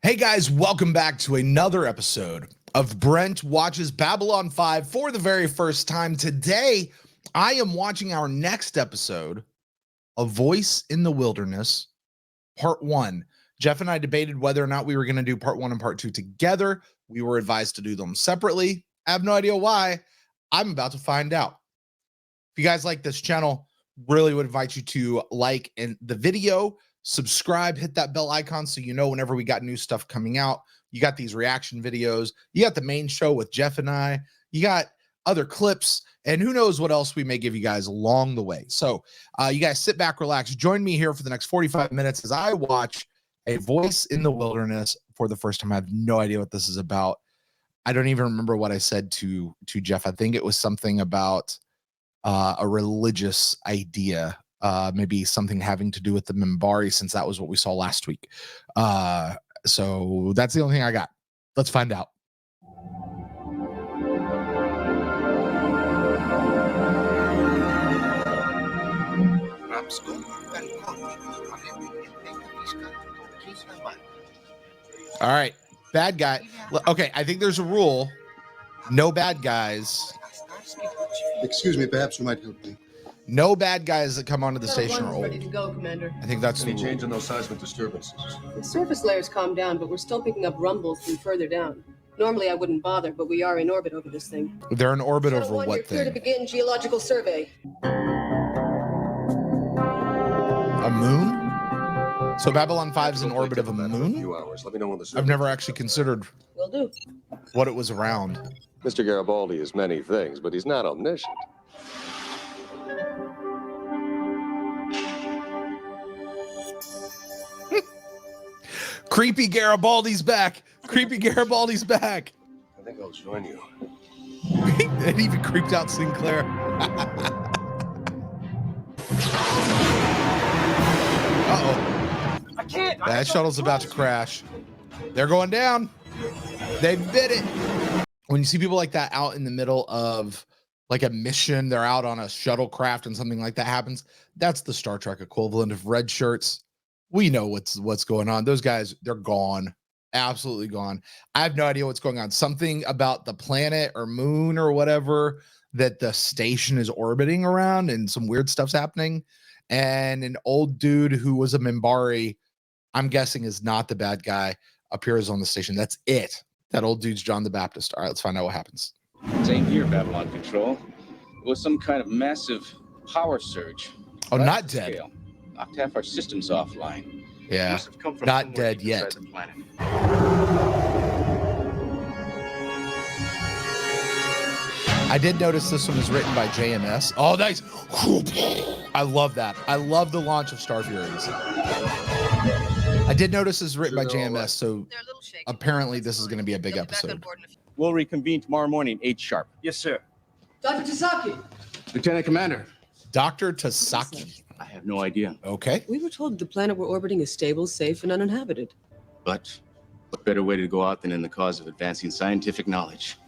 Hey guys, welcome back to another episode of Brent Watches Babylon 5 for the very first time. Today, I am watching our next episode, A Voice in the Wilderness, Part 1. Jeff and I debated whether or not we were going to do Part 1 and Part 2 together. We were advised to do them separately. I have no idea why. I'm about to find out. If you guys like this channel, really would invite you to like the video, subscribe, hit that bell icon so you know whenever we got new stuff coming out. You got these reaction videos, you got the main show with Jeff and I, you got other clips, and who knows what else we may give you guys along the way. So you guys sit back, relax, join me here for the next 45 minutes as I watch A Voice in the Wilderness for the first time. I have no idea what this is about. I don't even remember what I said to Jeff. I think it was something about a religious idea, maybe something having to do with the Minbari, since that was what we saw last week. So that's the only thing I got. Let's find out. All right, bad guy. Okay, I think there's a rule. No bad guys. Excuse me, perhaps you might help me. No bad guys that come onto the station are old. Ready to go, Commander. I think that's Any change in those seismic disturbances? The surface layer's calmed down, but we're still picking up rumbles from further down. Normally I wouldn't bother, but we are in orbit over this thing. They're in orbit Shuttle over one, what you're clear to thing? begin geological survey. A moon? So Babylon 5 is in orbit of a moon? Let me know when the I've never actually considered Will do. what it was around. Mr. Garibaldi is many things, but he's not omniscient. Creepy Garibaldi's back. Creepy Garibaldi's back. I think I'll join you. It even creeped out Sinclair. Uh-oh. I can't. That shuttle's about to crash. They're going down. They bit it. When you see people like that out in the middle of like a mission, they're out on a shuttlecraft and something like that happens, that's the Star Trek equivalent of red shirts. We know what's going on. Those guys, they're gone. Absolutely gone. I have no idea what's going on. Something about the planet or moon or whatever that the station is orbiting around, and some weird stuff's happening. And an old dude who was a Minbari, I'm guessing is not the bad guy, appears on the station. That's it. That old dude's John the Baptist. All right, let's find out what happens. Same here, Babylon Control. It was some kind of massive power surge. Oh, Right not at dead. scale. Knocked half our systems offline. Yeah, Must have come from not somewhere dead deep yet. inside the planet. I did notice this one is written by JMS. Oh, nice. I love that. I love the launch of Star Furies. I did notice this is written by JMS, so They're a little shaky. apparently this is going to be a big They'll be back on episode. board in a few- We'll reconvene tomorrow morning, 8 sharp. Yes, sir. Dr. Tasaki! Lieutenant Commander. Dr. Tasaki. I have no idea. Okay. We were told the planet we're orbiting is stable, safe, and uninhabited. But what better way to go out than in the cause of advancing scientific knowledge?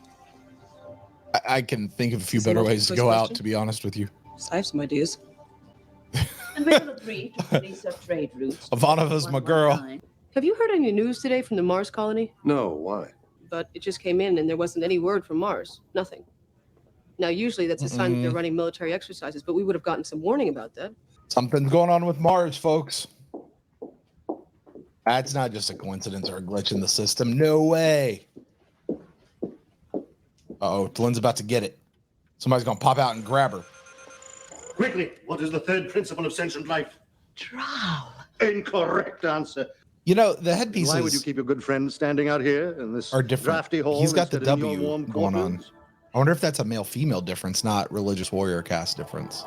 I can think of a few Is better there ways to multiple go choice out, question? to be honest with you. I have some ideas. And we will agree to police our trade routes. Ivanova's my girl. 119. Have you heard any news today from the Mars colony? No, why? But it just came in and there wasn't any word from Mars. Nothing. Now, usually that's a sign that they're running military exercises, but we would have gotten some warning about that. Something's going on with Mars, folks. That's not just a coincidence or a glitch in the system. No way. Uh-oh, Delenn's about to get it. Somebody's going to pop out and grab her. Quickly, what is the third principle of sentient life? Drow. Incorrect answer. You know, the Why would you headpieces keep your good friend standing out here in this are different. drafty hall? He's got the instead of in your W warm going on. quarters? I wonder if that's a male-female difference, not religious warrior caste difference.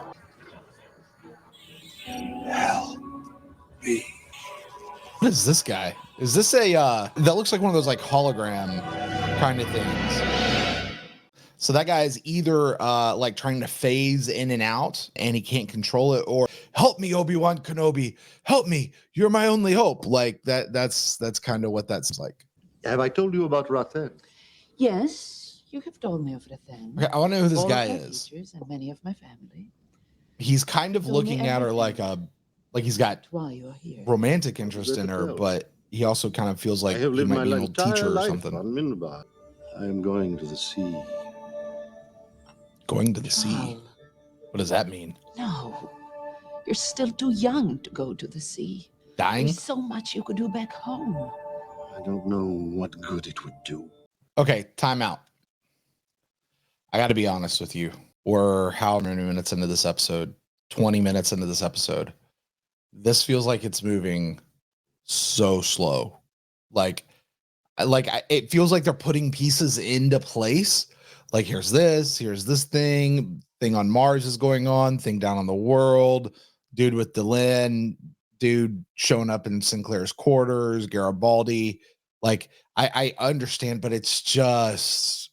What is this guy? Is this a, that looks like one of those like hologram kind of things. So that guy is either like trying to phase in and out and he can't control it, or help me, Obi-Wan Kenobi, help me. You're my only hope. Like that's kind of what that's like. Have I told you about Rathen? Yes, you have told me of the thing. Okay, I want to know who this All guy of my is. features and many of my family. He's kind of Told me looking at her everything. like he's got Why you are here? romantic interest in her, Good to know. but he also kind of feels like I have he lived might my be an old entire teacher or life something. on Minbar. I am going to the sea. Going to the sea. Carl, What does that mean? no. You're still too young to go to the sea. Dying? There's so much you could do back home. I don't know what good it would do. Okay, time out. I got to be honest with you. We're how many minutes into this episode? 20 minutes into this episode. This feels like it's moving so slow. It feels like they're putting pieces into place. Like here's this thing on Mars is going on, thing down on the world, dude with Delenn, dude showing up in Sinclair's quarters, Garibaldi. Like I understand, but it's just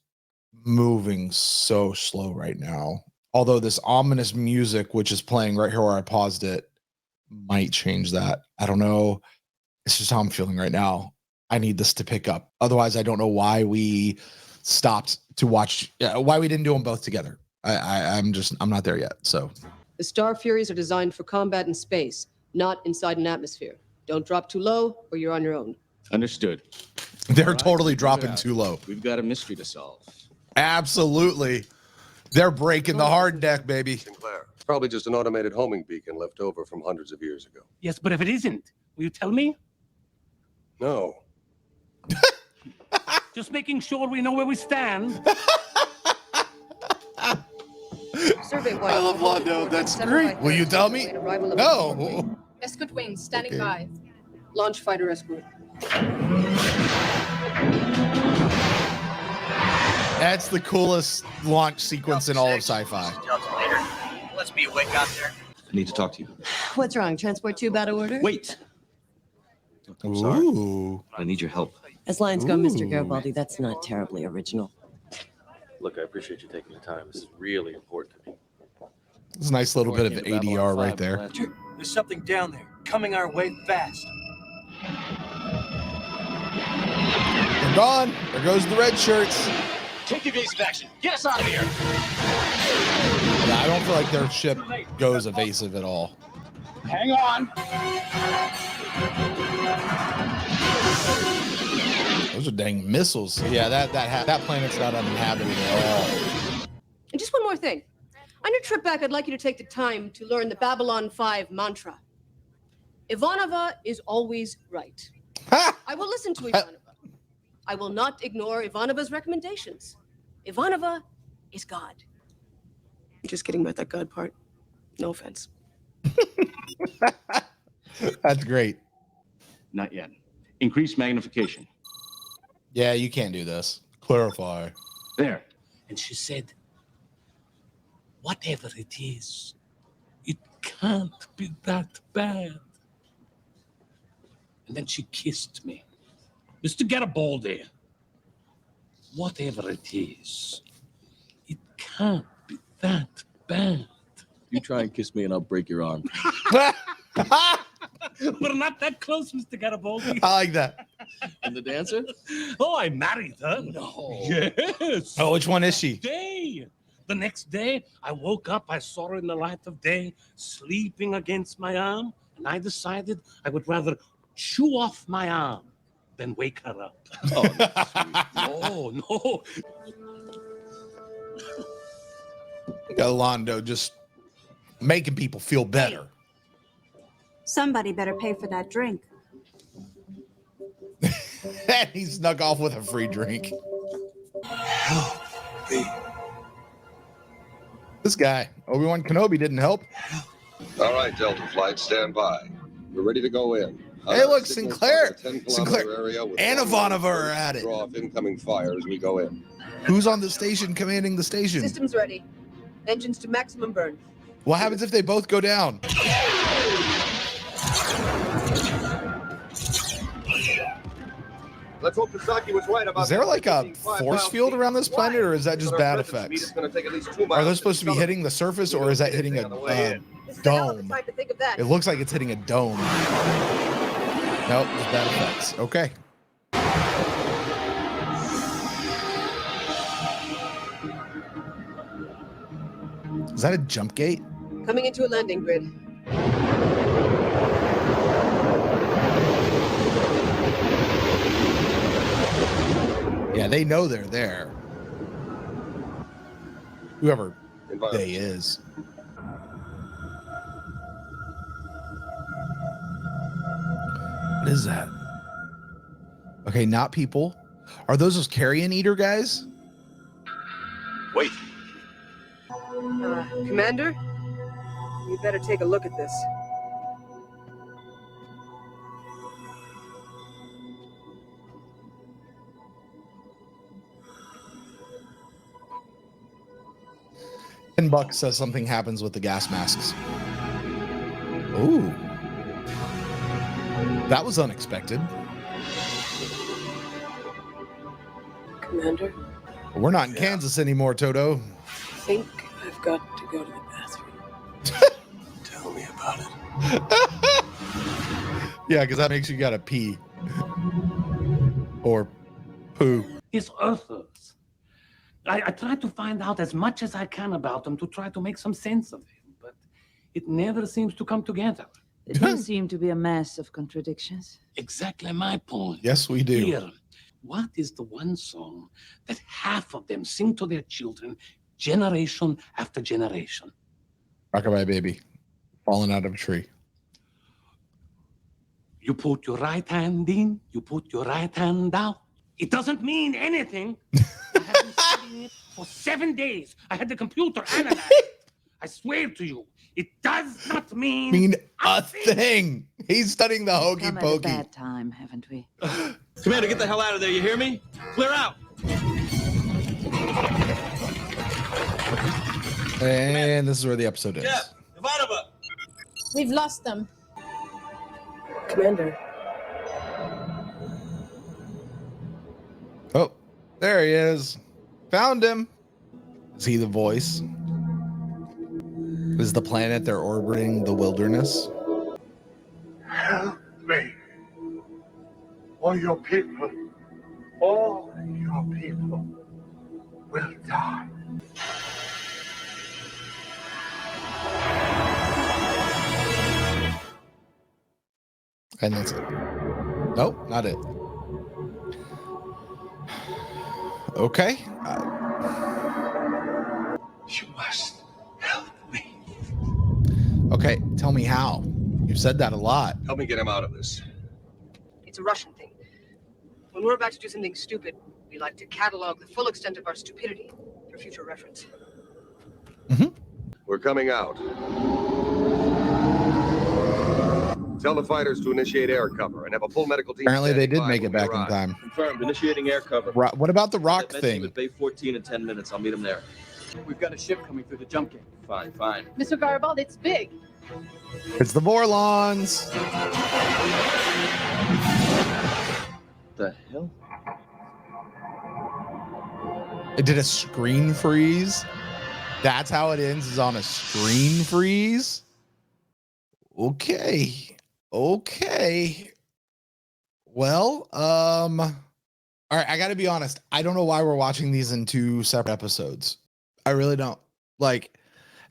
moving so slow right now. Although this ominous music, which is playing right here where I paused it, might change that. I don't know. It's just how I'm feeling right now. I need this to pick up. Otherwise, I don't know why we stopped to watch, why we didn't do them both together. I'm not there yet. So The Star Furies are designed for combat in space, not inside an atmosphere. Don't drop too low or you're on your own. Understood. they're All right, totally figure it dropping out. too low. We've got a mystery to solve. Absolutely. They're breaking the hard deck, baby. Sinclair. Probably just an automated homing beacon left over from hundreds of years ago. Yes, but if it isn't, will you tell me? No. Just making sure we know where we stand. Survey I love Londo. That's great. Will you tell me? No. Escort wings standing Okay. by. Launch fighter escort. That's the coolest launch sequence in all of sci-fi. Let's be awake out there. I need to talk to you. What's wrong? Transport tube out of order? Wait. I'm sorry. Ooh. I need your help. As lines go, Mr. Ooh. Garibaldi, that's not terribly original. Look, I appreciate you taking the time. This is really important to me. It's a nice little bit of ADR right there. There's something down there coming our way fast. They're gone. There goes the red shirts. Take evasive action. Get us out of here. Yeah, I don't feel like their ship goes evasive at all. Hang on. Those are dang missiles. Yeah, that planet's not uninhabited at all. And just one more thing. On your trip back, I'd like you to take the time to learn the Babylon 5 mantra. Ivanova is always right. Ha! I will listen to Ivanova. I will not ignore Ivanova's recommendations. Ivanova is God. Just kidding about that God part. No offense. That's great. Not yet. Increase magnification. Yeah, you can't do this. Clarify. There. And she said, whatever it is, it can't be that bad. And then she kissed me. Mr. Garibaldi, whatever it is, it can't be that bad. You try and kiss me and I'll break your arm. We're not that close, Mr. Garibaldi. I like that. And the dancer? Oh, I married her. No. Yes. Oh, which one is she? Day. The next day, I woke up, I saw her in the light of day, sleeping against my arm, and I decided I would rather chew off my arm than wake her up. Oh, No. Londo just making people feel better. Somebody better pay for that drink. And he snuck off with a free drink. This guy, Obi-Wan Kenobi, didn't help. All right, Delta Flight, stand by. We're ready to go in. Hey, look, Signal Sinclair. from our 10 Sinclair kilometer area with and Ivanova are at it. Draw off incoming fire as we go in. Who's on the station commanding the station? Systems ready. Engines to maximum burn. What happens if they both go down? Let's hope Pisaki was right about. Is there like a force field around this planet, or is that just bad effects? Are those supposed to be hitting the surface, or is that hitting a This is a hell of a dome? time to think of that. It looks like it's hitting a dome. Nope, just bad effects. Okay. Is that a jump gate? Coming into a landing grid. Yeah, they know they're there. Whoever they is. What is that? Okay, not people. Are those carrion eater guys? Wait. Commander, you better take a look at this. $10 says something happens with the gas masks. Ooh. That was unexpected. Commander, We're not in Kansas anymore, Toto. I think I've got to go to the bathroom. Tell me about it. Yeah, because that makes you gotta pee. Or poo. It's Earthers. I try to find out as much as I can about them to try to make some sense of them, but it never seems to come together. It does seem to be a mess of contradictions. Exactly my point. Yes, we do. Here, what is the one song that half of them sing to their children generation after generation? Rockabye Baby. Falling out of a tree. You put your right hand in, you put your right hand out. It doesn't mean anything. I have been studying it for 7 days. I had the computer analyze it. I swear to you, it does not mean a thing. He's studying the hokey Come at a pokey. bad time, haven't we? Commander, get the hell out of there. You hear me? Clear out. And this is where the episode ends. Jeff, Ivanova. We've lost them. Commander, Oh, there he is. Found him. Is he the voice? Is the planet they're orbiting the wilderness? Help me. Or your people, all your people will die. And that's it. Nope, not it. Okay. You must help me. Okay, tell me how. You've said that a lot. Help me get him out of this. it's a Russian thing. When we're about to do something stupid, we like to catalog the full extent of our stupidity for future reference. We're coming out. Tell the fighters to initiate air cover and have a full medical team. Apparently they standing did by make when it we back in arrive. time. Confirmed. Initiating air cover. What about the rock Met team thing? at Bay 14 in 10 minutes. I'll meet him there. We've got a ship coming through the jump gate. Fine, fine. Mr. Garibaldi, it's big. It's the Vorlons. The hell? It did a screen freeze. That's how it ends, is on a screen freeze. Okay. Well, all right, I gotta be honest. I don't know why we're watching these in two separate episodes. I really don't. Like,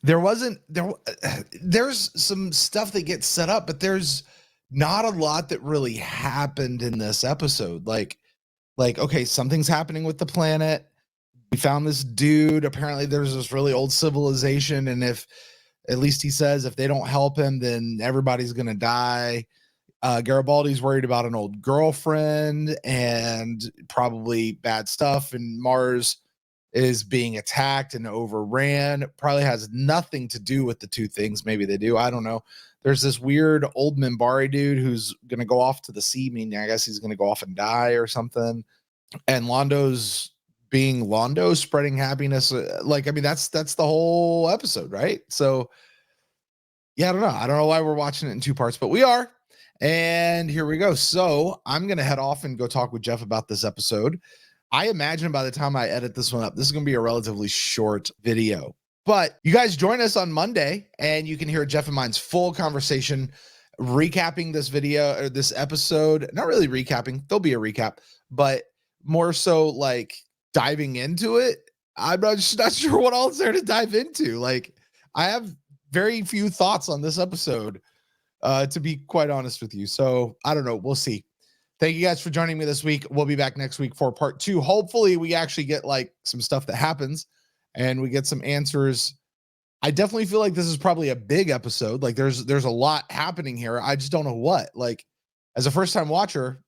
there's some stuff that gets set up, but there's not a lot that really happened in this episode. Like, okay, something's happening with the planet. We found this dude. Apparently there's this really old civilization, and if, at least he says, if they don't help him, then everybody's gonna die. Garibaldi's worried about an old girlfriend and probably bad stuff, and Mars is being attacked and overran. Probably has nothing to do with the two things. Maybe they do. I don't know. There's this weird old Minbari dude who's gonna go off to the sea, meaning I guess he's gonna go off and die or something. And Londo's being Londo, spreading happiness. Like, I mean, that's the whole episode, right? So yeah, I don't know why we're watching it in two parts, but we are. And here we go. So I'm gonna head off and go talk with Jeff about this episode. I imagine by the time I edit this one up, this is gonna be a relatively short video, but you guys join us on Monday and you can hear Jeff and mine's full conversation recapping this video or this episode. Not really recapping, there'll be a recap, but more so like diving into it. I'm not sure what else there to dive into. Like, I have very few thoughts on this episode, to be quite honest with you. So I don't know. We'll see. Thank you guys for joining me this week. We'll be back next week for part 2. Hopefully we actually get like some stuff that happens and we get some answers. I definitely feel like this is probably a big episode. Like there's a lot happening here. I just don't know what. Like as a first time watcher,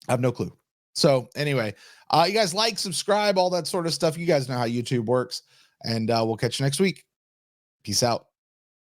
I have no clue. So anyway, you guys like, subscribe, all that sort of stuff. You guys know how YouTube works, and we'll catch you next week. Peace out.